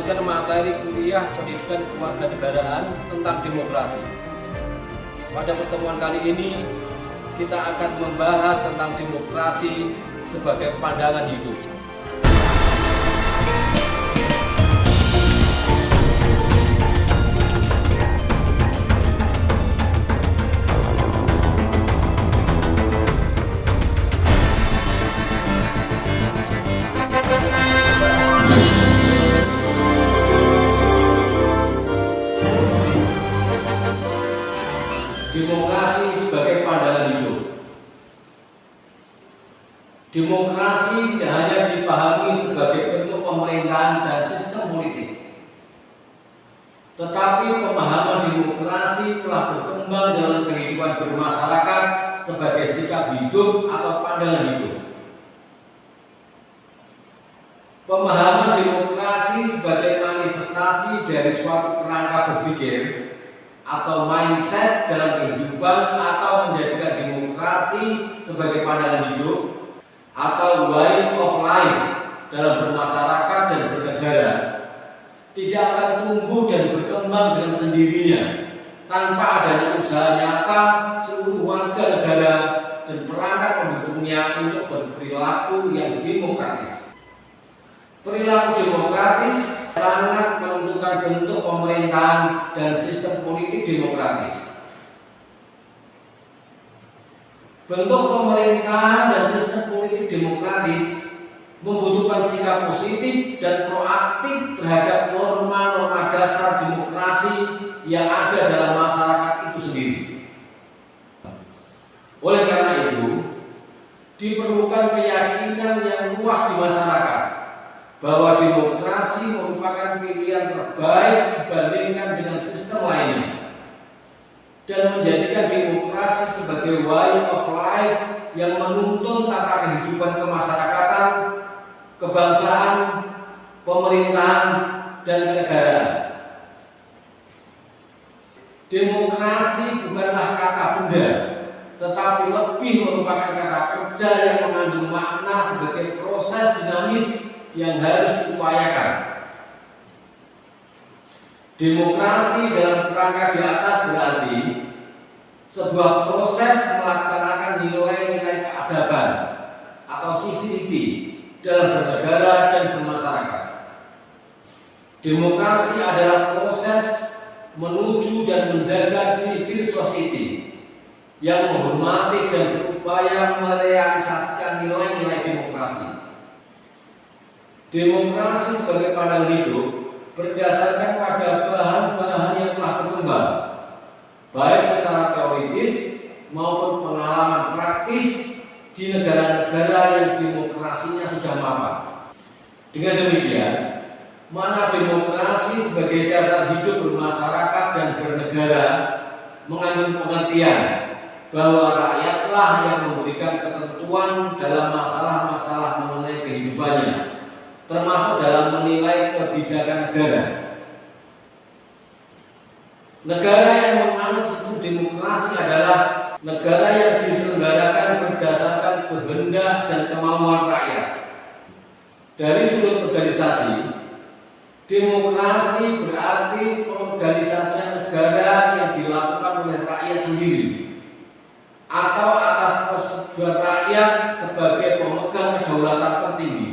melanjutkan materi kuliah pendidikan kewarganegaraan tentang demokrasi. Pada pertemuan kali ini, kita akan membahas tentang demokrasi sebagai pandangan hidup. Demokrasi sebagai pandangan hidup. Demokrasi tidak hanya dipahami sebagai bentuk pemerintahan dan sistem politik, tetapi pemahaman demokrasi telah berkembang dalam kehidupan bermasyarakat sebagai sikap hidup atau pandangan hidup. Pemahaman demokrasi sebagai manifestasi dari suatu kerangka berpikir atau mindset dalam kehidupan, atau menjadikan demokrasi sebagai pandangan hidup atau way of life dalam bermasyarakat dan bernegara, tidak akan tumbuh dan berkembang dengan sendirinya tanpa adanya usaha nyata seluruh warga negara dan perangkat pendukungnya untuk berperilaku yang demokratis. Perilaku demokratis sangat menentukan bentuk pemerintahan dan sistem politik demokratis. Bentuk pemerintahan dan sistem politik demokratis membutuhkan sikap positif dan proaktif terhadap norma-norma dasar demokrasi yang ada dalam masyarakat itu sendiri. Oleh karena itu, diperlukan keyakinan yang luas di masyarakat bahwa demokrasi merupakan pilihan terbaik dibandingkan dengan sistem lainnya, dan menjadikan demokrasi sebagai way of life yang menuntun tata kehidupan kemasyarakatan, kebangsaan, pemerintahan, dan kenegaraan. Demokrasi bukanlah kata benda, tetapi lebih merupakan kata kerja yang mengandung makna sebagai proses dinamis yang harus diupayakan. Demokrasi dalam kerangka di atas berarti sebuah proses melaksanakan nilai-nilai keadaban atau civility dalam bernegara dan bermasyarakat. Demokrasi adalah proses menuju dan menjaga civil society yang menghormati dan berupaya merealisasikan nilai-nilai demokrasi. Demokrasi sebagai pandangan hidup berdasarkan pada bahan-bahan yang telah berkembang, baik secara teoritis maupun pengalaman praktis di negara-negara yang demokrasinya sudah mapan. Dengan demikian, makna demokrasi sebagai dasar hidup bermasyarakat dan bernegara mengandung pengertian bahwa rakyatlah yang memberikan ketentuan dalam masalah-masalah mengenai kehidupannya, termasuk dalam menilai kebijakan negara. Negara yang menganut sistem demokrasi adalah negara yang diselenggarakan berdasarkan kehendak dan kemauan rakyat. Dari sudut organisasi, demokrasi berarti pengorganisasian negara yang dilakukan oleh rakyat sendiri atau atas persetujuan rakyat sebagai pemegang kedaulatan tertinggi.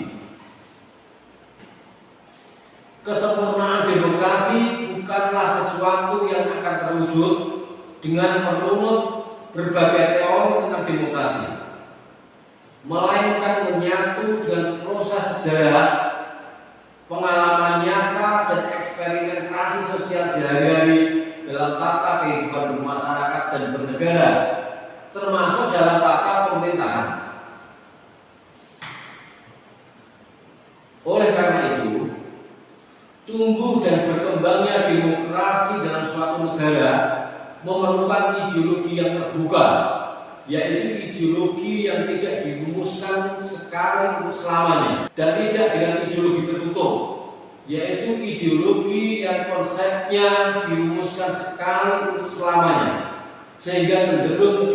Kesempurnaan demokrasi bukanlah sesuatu yang akan terwujud dengan merunut berbagai teori tentang demokrasi, melainkan menyatu dengan proses sejarah, pengalaman nyata, dan eksperimentasi sosial sehari-hari dalam tata kehidupan bermasyarakat dan bernegara, termasuk dalam tata pemerintahan. Oleh karena itu, tumbuh dan berkembangnya demokrasi dalam suatu negara memerlukan ideologi yang terbuka, yaitu ideologi yang tidak dirumuskan sekali untuk selamanya, dan tidak dengan ideologi tertutup, yaitu ideologi yang konsepnya dirumuskan sekali untuk selamanya, sehingga cenderung